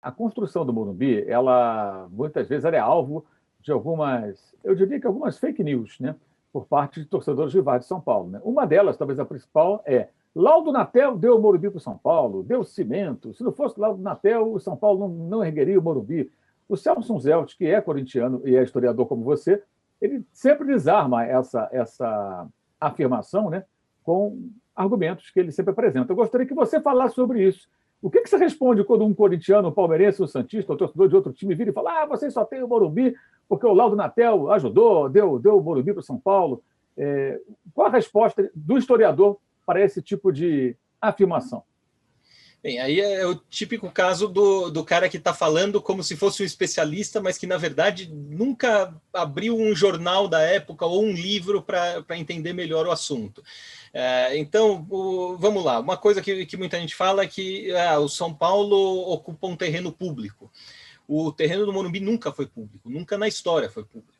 A construção do Morumbi, ela muitas vezes ela é alvo de algumas, eu diria que algumas fake news, né, por parte de torcedores rivais de São Paulo, né? Uma delas, talvez a principal, é Laudo Natel deu o Morumbi para o São Paulo, deu cimento. Se não fosse Laudo Natel, o São Paulo não ergueria o Morumbi. O Celso Zelt, que é corintiano e é historiador como você, ele sempre desarma essa afirmação, né, com argumentos que ele sempre apresenta. Eu gostaria que você falasse sobre isso. O que você responde quando um corintiano, um palmeirense, um santista, um torcedor de outro time vira e fala: vocês só têm o Morumbi porque o Laudo Natel ajudou, deu o Morumbi para o São Paulo? Qual a resposta do historiador para esse tipo de afirmação? Bem, aí é o típico caso do cara que está falando como se fosse um especialista, mas que, na verdade, nunca abriu um jornal da época ou um livro para entender melhor o assunto. Então, vamos lá. Uma coisa que muita gente fala é que o São Paulo ocupa um terreno público. O terreno do Morumbi nunca foi público, nunca na história foi público.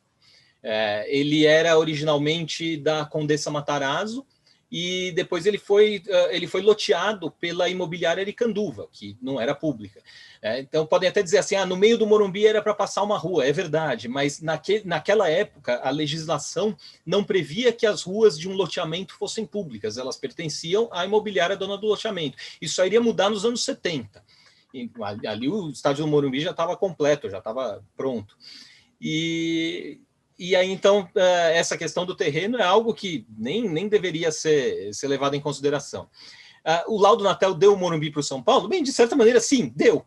Ele era originalmente da Condessa Matarazzo, e depois ele foi loteado pela imobiliária Aricanduva, que não era pública. Então podem até dizer assim, no meio do Morumbi era para passar uma rua, é verdade, mas naquela época a legislação não previa que as ruas de um loteamento fossem públicas, elas pertenciam à imobiliária dona do loteamento. Isso só iria mudar nos anos 70. E ali o estádio do Morumbi já estava completo, já estava pronto. E aí, então, essa questão do terreno é algo que nem deveria ser levado em consideração. O Laudo Natel deu o Morumbi para o São Paulo? Bem, de certa maneira, sim, deu.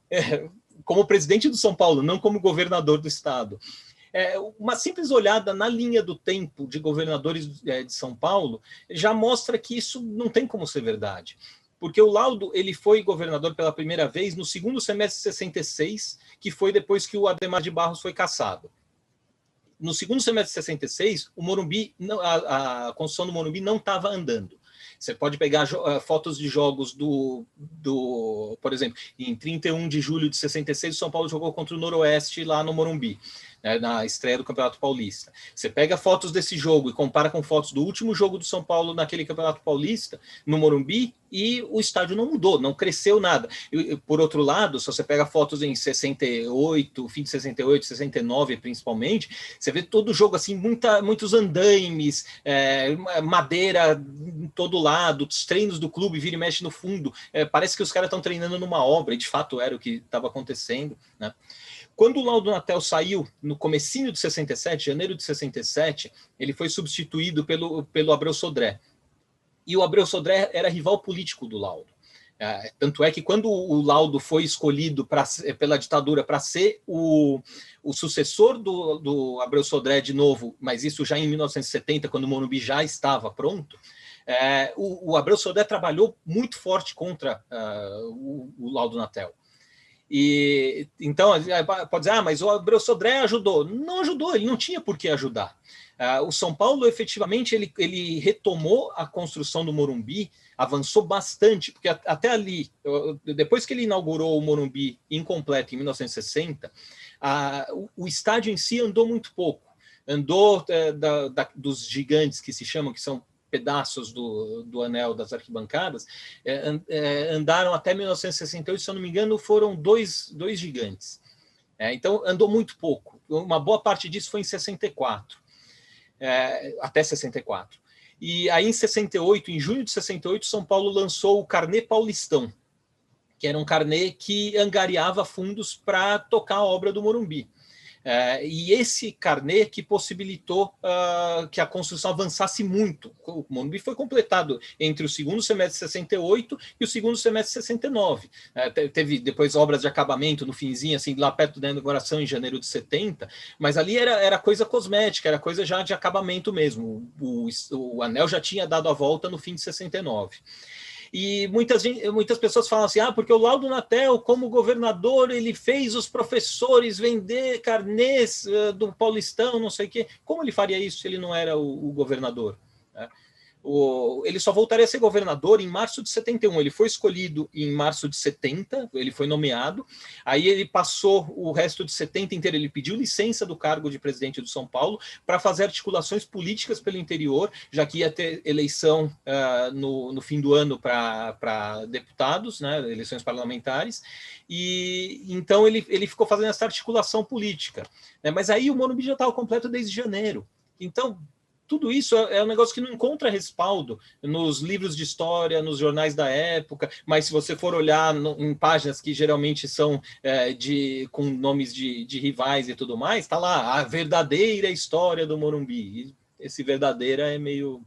Como presidente do São Paulo, não como governador do estado. Uma simples olhada na linha do tempo de governadores de São Paulo já mostra que isso não tem como ser verdade. Porque o Laudo ele foi governador pela primeira vez no segundo semestre de 66, que foi depois que o Adhemar de Barros foi cassado. No segundo semestre de 66, o Morumbi, a construção do Morumbi não estava andando. Você pode pegar fotos de jogos por exemplo, em 31 de julho de 66, o São Paulo jogou contra o Noroeste lá no Morumbi, né, na estreia do Campeonato Paulista. Você pega fotos desse jogo e compara com fotos do último jogo do São Paulo naquele Campeonato Paulista, no Morumbi, e o estádio não mudou, não cresceu nada. Por outro lado, se você pega fotos em 68, fim de 68, 69 principalmente, você vê todo o jogo assim, muitos andaimes, madeira em todo lado, os treinos do clube vira e mexe no fundo, parece que os caras estão treinando numa obra, e de fato era o que estava acontecendo, né? Quando o Laudo Natel saiu, no comecinho de 67, janeiro de 67, ele foi substituído pelo Abreu Sodré. E o Abreu Sodré era rival político do Laudo. Tanto é que quando o Laudo foi escolhido pela ditadura para ser o sucessor do Abreu Sodré de novo, mas isso já em 1970, quando o Morumbi já estava pronto, o Abreu Sodré trabalhou muito forte contra o Laudo Natel. E então pode dizer, mas o Abreu Sodré ajudou. Não ajudou, ele não tinha por que ajudar. O São Paulo, efetivamente, ele retomou a construção do Morumbi, avançou bastante, porque até ali, depois que ele inaugurou o Morumbi incompleto em 1960, o estádio em si andou muito pouco. Andou dos gigantes que se chamam, que são pedaços do anel das arquibancadas, andaram até 1968, se eu não me engano, foram dois gigantes. Então, andou muito pouco. Uma boa parte disso foi em 64, até 64. E aí, em 68, em junho de 68, São Paulo lançou o Carnê Paulistão, que era um carnê que angariava fundos para tocar a obra do Morumbi. E esse carnê que possibilitou que a construção avançasse muito. O Morumbi foi completado entre o segundo semestre de 68 e o segundo semestre de 69. Teve depois obras de acabamento no finzinho, assim, lá perto da inauguração em janeiro de 70, mas ali era coisa cosmética, era coisa já de acabamento mesmo. O anel já tinha dado a volta no fim de 69. E muitas pessoas falam assim, porque o Laudo Natel, como governador, ele fez os professores vender carnês do Paulistão, não sei o quê. Como ele faria isso se ele não era o governador? ele só voltaria a ser governador em março de 71. Ele foi escolhido em março de 70, ele foi nomeado. Aí ele passou o resto de 70 inteiro, ele pediu licença do cargo de presidente do São Paulo para fazer articulações políticas pelo interior, já que ia ter eleição no fim do ano para deputados, né, eleições parlamentares. E então ele ficou fazendo essa articulação política, né? Mas aí o Morumbi já estava completo desde janeiro. Então, tudo isso é um negócio que não encontra respaldo nos livros de história, nos jornais da época, mas se você for olhar em páginas que geralmente são com nomes de rivais e tudo mais, está lá a verdadeira história do Morumbi. E esse verdadeira é meio...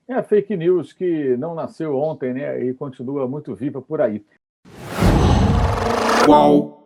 É a fake news que não nasceu ontem, né, e continua muito viva por aí. Qual